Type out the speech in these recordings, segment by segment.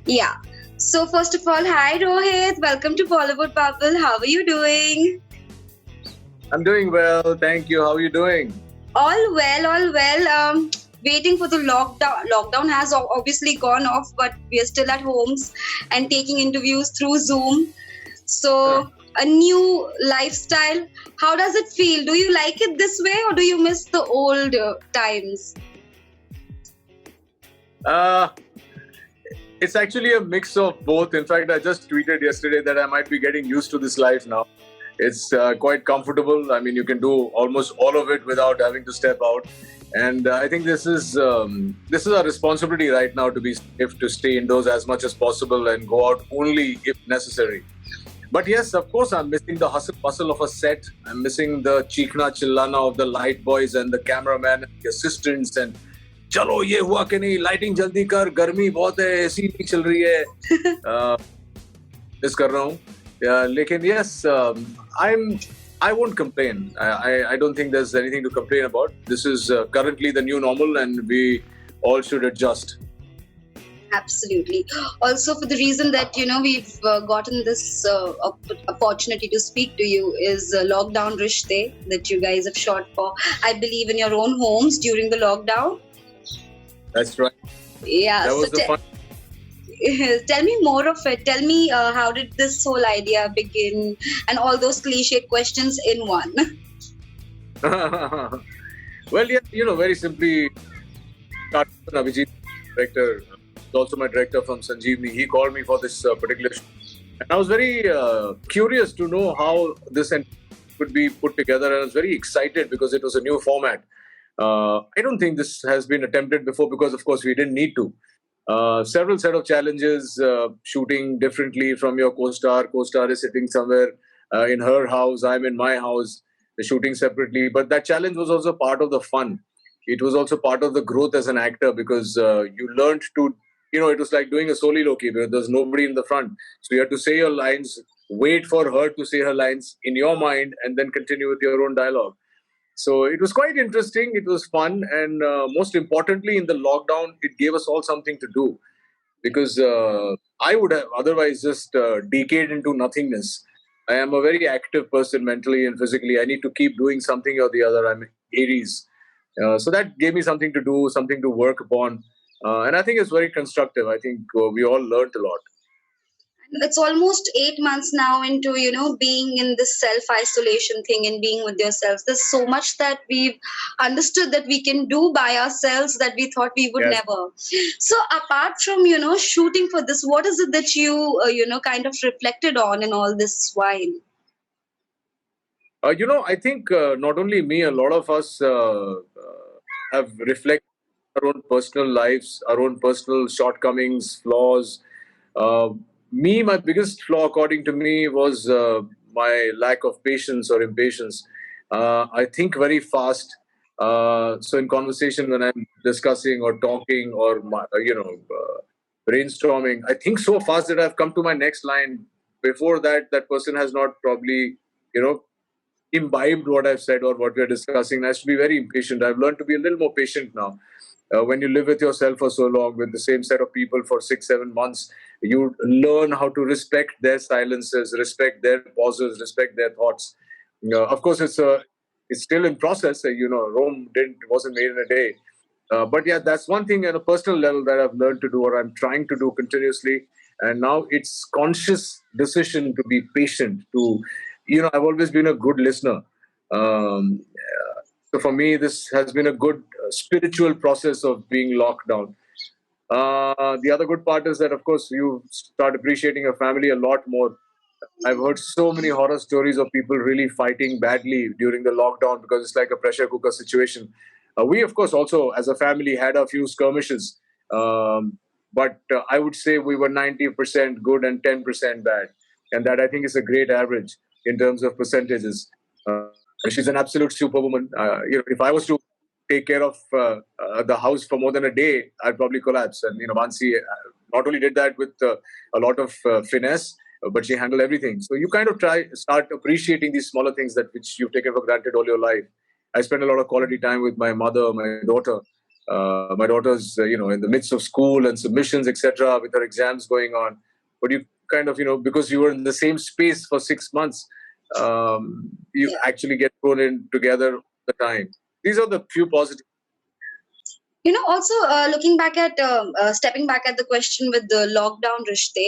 Yeah. So first of all, hi Rohit. Welcome to Bollywood Bubble. How are you doing? I'm doing well, thank you. How are you doing? All well, all well. Waiting for the lockdown. Lockdown has obviously gone off, but we are still at homes and taking interviews through Zoom. So a new lifestyle. How does it feel? Do you like it this way, or do you miss the old times? Uh, it's actually a mix of both. In fact, I just tweeted yesterday that I might be getting used to this life now. It's quite comfortable. I mean, you can do almost all of it without having to step out. And I think this is our responsibility right now to be safe, to stay indoors as much as possible and go out only if necessary. But yes, of course, I'm missing the hustle bustle of a set. I'm missing the chikna chillana of the light boys and the cameraman and the assistants and चलो ये हुआ कि नहीं lighting जल्दी कर गर्मी बहुत है एसी नहीं चल रही है मिस कर रहा हूँ लेकिन yes I won't complain. I don't think there's anything to complain about. This is currently the new normal and we all should adjust. Absolutely. Also, for the reason that we've gotten this opportunity to speak to you is Lockdown Rishte that you guys have shot for, I believe, in your own homes during the lockdown. That's right. Yeah. That was the fun. Tell me more of it. Tell me how did this whole idea begin, and all those cliche questions in one. Well, yeah, very simply, Abhijit, director, also my director from Sanjeevni, he called me for this particular show. And I was very curious to know how this could be put together. And I was very excited because it was a new format. I don't think this has been attempted before because, of course, we didn't need to. Several set of challenges, shooting differently from your co-star. Co-star is sitting somewhere in her house. I'm in my house, shooting separately. But that challenge was also part of the fun. It was also part of the growth as an actor because you learned to, it was like doing a soliloquy where there's nobody in the front. So you had to say your lines, wait for her to say her lines in your mind, and then continue with your own dialogue. So it was quite interesting. It was fun. And most importantly, in the lockdown, it gave us all something to do because I would have otherwise just decayed into nothingness. I am a very active person mentally and physically. I need to keep doing something or the other. I'm Aries. So that gave me something to do, something to work upon. And I think it's very constructive. I think we all learned a lot. It's almost 8 months now into being in this self isolation thing and being with yourselves. There's so much that we've understood that we can do by ourselves that we thought we would Yes. never. So apart from shooting for this, what is it that you kind of reflected on in all this while? I think not only me, a lot of us have reflected our own personal lives, our own personal shortcomings, flaws. Uh, my biggest flaw, according to me, was my lack of patience or impatience. I think very fast. So in conversation, when I'm discussing or talking or brainstorming, I think so fast that I've come to my next line. Before that, that person has not probably imbibed what I've said or what we're discussing. I have to be very impatient. I've learned to be a little more patient now. When you live with yourself for so long, with the same set of people for 6-7 months, you learn how to respect their silences, respect their pauses, respect their thoughts. Of course, it's still in process. Rome wasn't made in a day. But yeah, that's one thing at a personal level that I've learned to do, or I'm trying to do continuously. And now it's conscious decision to be patient. I've always been a good listener. So for me, this has been a good spiritual process of being locked down. The other good part is that, of course, you start appreciating your family a lot more. I've heard so many horror stories of people really fighting badly during the lockdown because it's like a pressure cooker situation. We, of course, also as a family had a few skirmishes, but I would say we were 90% good and 10% bad, and that I think is a great average in terms of percentages. She's an absolute superwoman. If I was to take care of the house for more than a day, I'd probably collapse. And Mansi not only did that with a lot of finesse, but she handled everything. So you kind of start appreciating these smaller things which you've taken for granted all your life. I spend a lot of quality time with my mother, my daughter. My daughter's, in the midst of school and submissions, etc., with her exams going on. But you kind of, because you were in the same space for 6 months, you Yeah. actually get thrown in together all the time. These are the few positive. Also looking back at stepping back at the question with the lockdown rishte,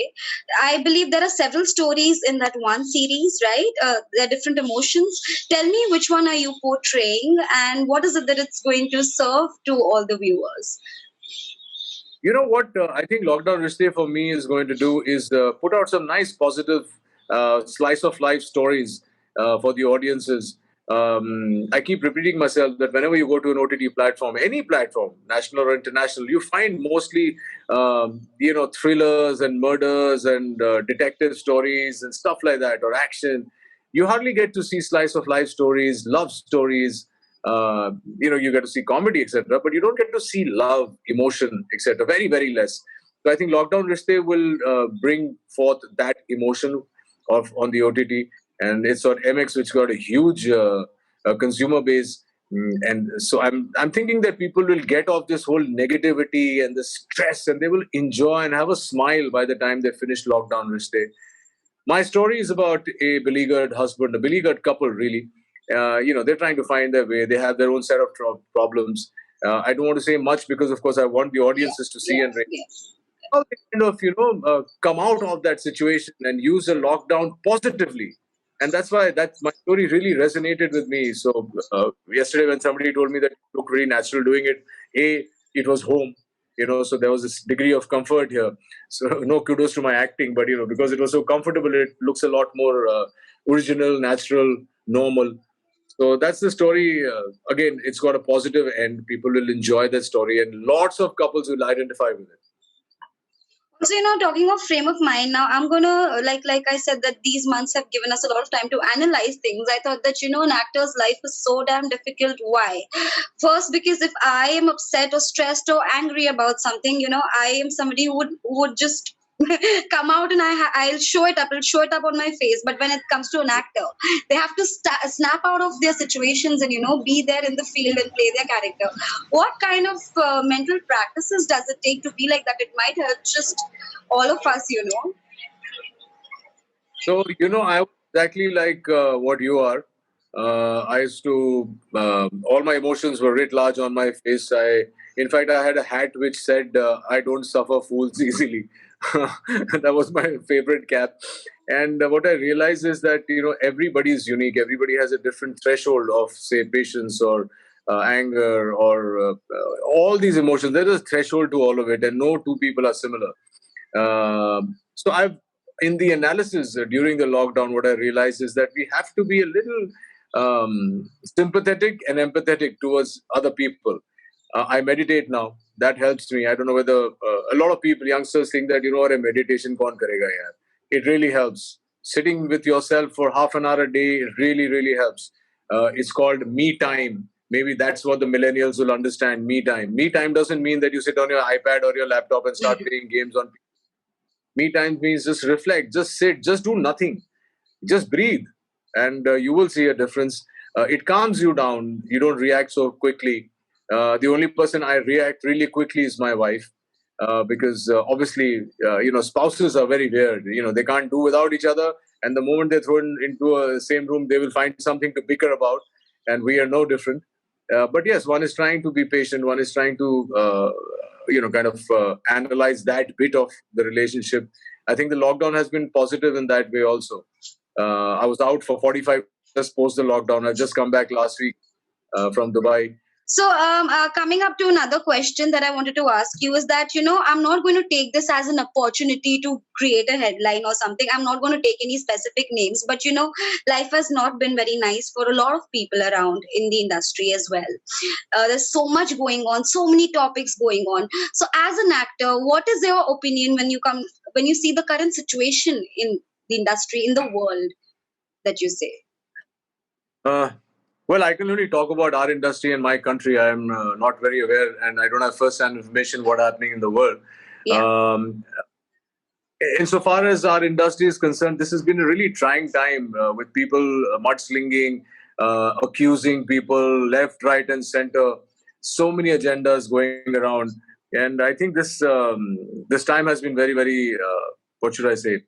I believe there are several stories in that one series, right? There are different emotions. Tell me, which one are you portraying, and what is it that it's going to serve to all the viewers? You know what I think Lockdown Rishte for me is going to do is put out some nice positive slice of life stories for the audiences. I keep repeating myself that whenever you go to an OTT platform, any platform, national or international, you find mostly thrillers and murders and detective stories and stuff like that, or action. You hardly get to see slice of life stories, love stories. You get to see comedy, etc., but you don't get to see love, emotion, etc. Very, very less. So I think Lockdown Rishte will bring forth that emotion on the OTT, and it's on MX, which got a huge consumer base. And so I'm thinking that people will get off this whole negativity and the stress, and they will enjoy and have a smile by the time they finish Lockdown Rishte. My story is about a beleaguered husband, a beleaguered couple, really. They're trying to find their way. They have their own set of problems. I don't want to say much because, of course, I want the Yeah, audiences to see yeah, and yeah. how they kind of, come out of that situation and use the lockdown positively. And that's why my story really resonated with me. So yesterday, when somebody told me that it looked really natural doing it, it was home. So there was this degree of comfort here. So no kudos to my acting, but because it was so comfortable, it looks a lot more original, natural, normal. So that's the story. Again, it's got a positive end. People will enjoy that story, and lots of couples will identify with it. Also, talking of frame of mind, now I'm gonna like I said that these months have given us a lot of time to analyze things. I thought that an actor's life is so damn difficult. Why? First, because if I am upset or stressed or angry about something, I am somebody who would just come out and I'll show it up. I'll show it up on my face. But when it comes to an actor, they have to snap out of their situations and be there in the field and play their character. What kind of mental practices does it take to be like that? It might help just all of us. So, I was exactly like what you are. I used to, all my emotions were writ large on my face. In fact, I had a hat which said, I don't suffer fools easily. That was my favorite cap. And what I realized is that, everybody is unique. Everybody has a different threshold of, say, patience or anger or all these emotions. There is a threshold to all of it, and no two people are similar. So in the analysis during the lockdown, what I realized is that we have to be a little sympathetic and empathetic towards other people. I meditate now. That helps me. I don't know whether a lot of people, youngsters, think that what a meditation kaun karega yaar. It really helps. Sitting with yourself for half an hour a day really, really helps. It's called me time. Maybe that's what the millennials will understand. Me time. Me time doesn't mean that you sit on your iPad or your laptop and start playing games on. Me time means just reflect, just sit, just do nothing, just breathe, and you will see a difference. It calms you down. You don't react so quickly. The only person I react really quickly is my wife, because obviously, spouses are very weird. They can't do without each other, and the moment they're thrown into a same room, they will find something to bicker about, and we are no different. But yes, one is trying to be patient. One is trying to, kind of analyze that bit of the relationship. I think the lockdown has been positive in that way also. I was out for 45 days post the lockdown. I've just come back last week from Dubai. So, coming up to another question that I wanted to ask you is that, I'm not going to take this as an opportunity to create a headline or something. I'm not going to take any specific names, but, life has not been very nice for a lot of people around in the industry as well. There's so much going on, so many topics going on. So, as an actor, what is your opinion when you see the current situation in the industry, in the world, that you say? Well, I can only talk about our industry and my country. I am not very aware, and I don't have first-hand information what happening in the world. Yeah. Insofar as our industry is concerned, this has been a really trying time with people mudslinging, accusing people left, right, and center. so many agendas going around, and I think this time has been very, very what should I say,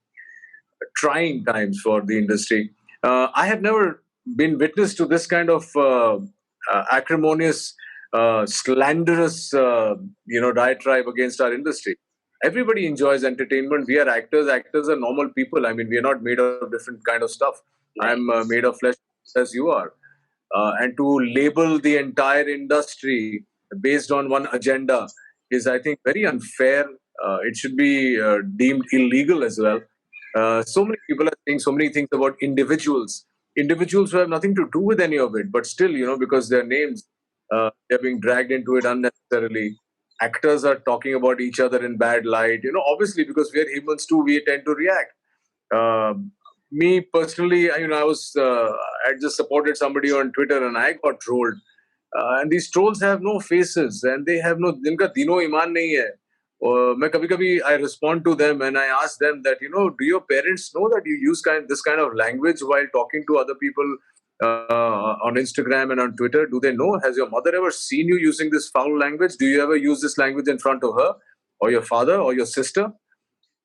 trying times for the industry. I have never been witness to this kind of acrimonious, slanderous, diatribe against our industry. Everybody enjoys entertainment. We are actors. Actors are normal people. I mean, we are not made of different kind of stuff. Right. I'm made of flesh as you are. And to label the entire industry based on one agenda is, I think, very unfair. It should be deemed illegal as well. So many people are saying so many things about individuals who have nothing to do with any of it, but still, because their names, they're being dragged into it unnecessarily. Actors are talking about each other in bad light. Obviously, because we are humans too, we tend to react. Me personally, I just supported somebody on Twitter and I got trolled. And these trolls have no faces and they have no, जिनका दीनो ईमान नहीं है. मैं कभी-कभी I respond to them and I ask them that, do your parents know that you use this kind of language while talking to other people on Instagram and on Twitter? Do they know? Has your mother ever seen you using this foul language? Do you ever use this language in front of her or your father or your sister?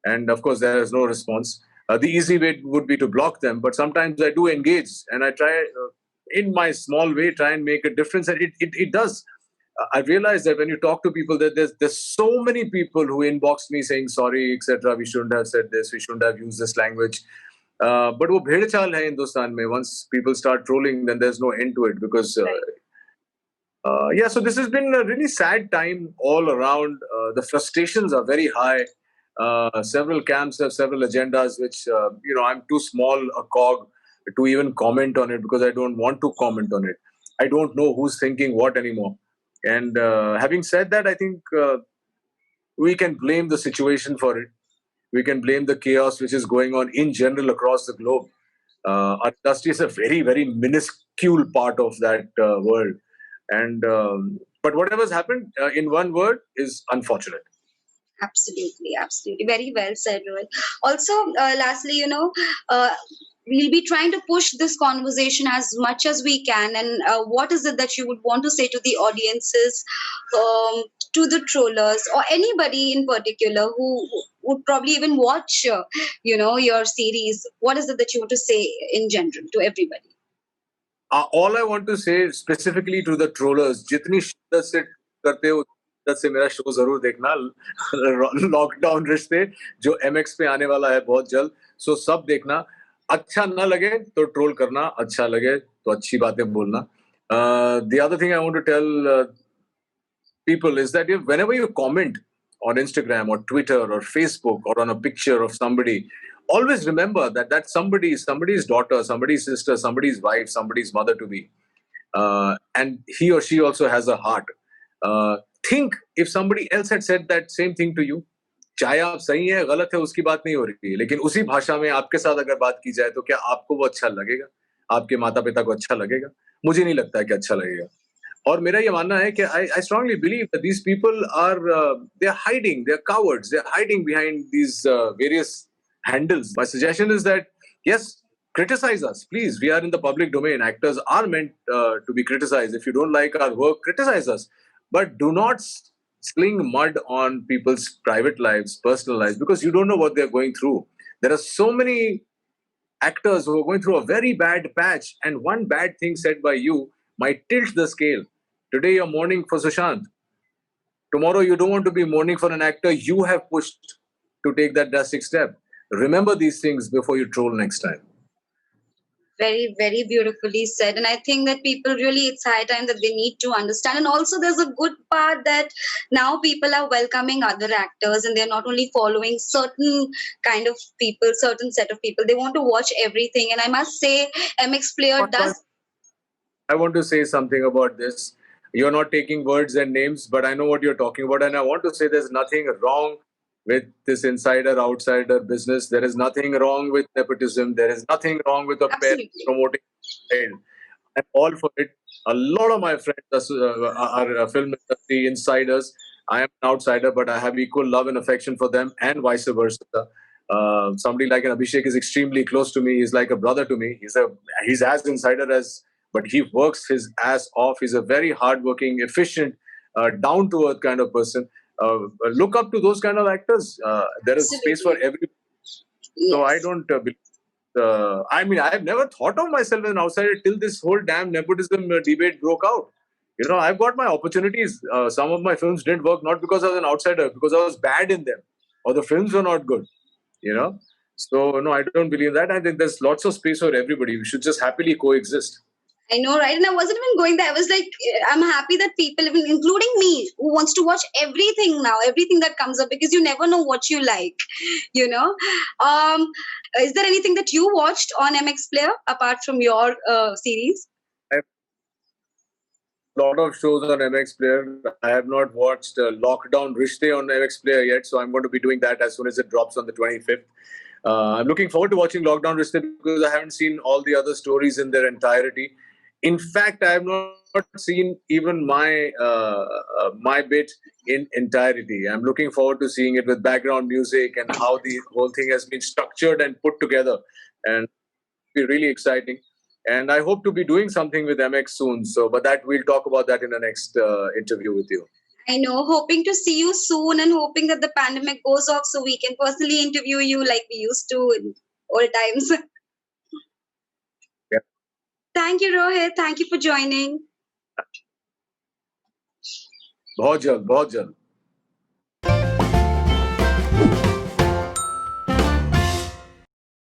And of course, there is no response. The easy way would be to block them, but sometimes I do engage and I try, in my small way, try and make a difference, and it does. I realize that when you talk to people, that there's so many people who inbox me saying sorry, etc. We shouldn't have said this. We shouldn't have used this language. But वो भेड़ चाल है हिंदुस्तान में. Once people start trolling, then there's no end to it because. Yeah, so this has been a really sad time all around. The frustrations are very high. Several camps have several agendas, which, I'm too small a cog to even comment on it because I don't want to comment on it. I don't know who's thinking what anymore. And having said that, I think we can blame the situation for it. We can blame the chaos which is going on in general across the globe. Our industry is a very, very minuscule part of that world. And but whatever's happened, in one word, is unfortunate. Absolutely. Very well said, Rohit. Also, lastly, we'll be trying to push this conversation as much as we can. And what is it that you would want to say to the audiences, to the trollers, or anybody in particular who would probably even watch, your series? What is it that you want to say in general to everybody? All I want to say specifically to the trollers, जितनी शिद्दत से करते हो, शिद्दत से मेरा show जरूर देखना. लॉकडाउन रिश्ते जो MX पे आने वाला है बहुत जल्द, सो सब देखना. अच्छा ना लगे तो ट्रोल करना, अच्छा लगे तो अच्छी बातें बोलना. The other thing I want to tell people is that whenever you comment on Instagram or Twitter or Facebook or on a picture of somebody, always remember that somebody is somebody's daughter, somebody's sister, somebody's wife, somebody's mother to be. And he or she also has a heart. Think if somebody else had said that same thing to you, चाहे आप सही है गलत है उसकी बात नहीं हो रही है, लेकिन उसी भाषा में आपके साथ अगर बात की जाए तो क्या आपको वो अच्छा लगेगा? आपके माता पिता को अच्छा लगेगा? मुझे नहीं लगता है कि अच्छा लगेगा. और मेरा ये मानना है कि I strongly believe that these people are they're hiding, they're cowards, they're hiding behind these various handles. My suggestion is that yes, criticize us, please. We are in the public domain. Actors are meant to be criticized. If you don't like our work, criticize us, but do not sling mud on people's private lives, personal lives, because you don't know what they're going through. There are so many actors who are going through a very bad patch, and one bad thing said by you might tilt the scale. Today you're mourning for Sushant. Tomorrow you don't want to be mourning for an actor you have pushed to take that drastic step. Remember these things before you troll next time. Very, very beautifully said. And I think that people really, it's high time that they need to understand. And also there's a good part that now people are welcoming other actors and they're not only following certain kind of people, certain set of people. They want to watch everything. And I must say, MX Player does. I want to say something about this. You're not taking words and names, but I know what you're talking about. And I want to say there's nothing wrong with this insider-outsider business. There is nothing wrong with nepotism. There is nothing wrong with a parent promoting child. I'm all for it. A lot of my friends are film industry insiders. I am an outsider, but I have equal love and affection for them and vice versa. Somebody like an Abhishek is extremely close to me. He's like a brother to me. He's as insider as but he works his ass off. He's a very hardworking, efficient, down to earth kind of person. Look up to those kind of actors. There is space for Absolutely. every. So I Yes. don't believe. I mean, I've never thought of myself as an outsider till this whole damn nepotism debate broke out. You know, I've got my opportunities. Some of my films didn't work not because I was an outsider, because I was bad in them, or the films were not good. You know, so no, I don't believe that. I think there's lots of space for everybody. We should just happily coexist. I know, right? And I wasn't even going there. I was like, I'm happy that people, even including me, who wants to watch everything now, everything that comes up, because you never know what you like, you know. Um, is there anything that you watched on MX Player apart from your series? I have a lot of shows on MX Player. I have not watched Lockdown Rishte on MX Player yet, so I'm going to be doing that as soon as it drops on the 25th. I'm looking forward to watching Lockdown Rishte because I haven't seen all the other stories in their entirety. In fact, I have not seen even my bit in entirety. I'm looking forward to seeing it with background music and how the whole thing has been structured and put together, and it'll be really exciting. And I hope to be doing something with MX soon. So, but that we'll talk about that in the next interview with you. I know, hoping to see you soon and hoping that the pandemic goes off so we can personally interview you like we used to in old times. Yeah. Thank you, Rohit. Thank you for joining. बहुत जल्द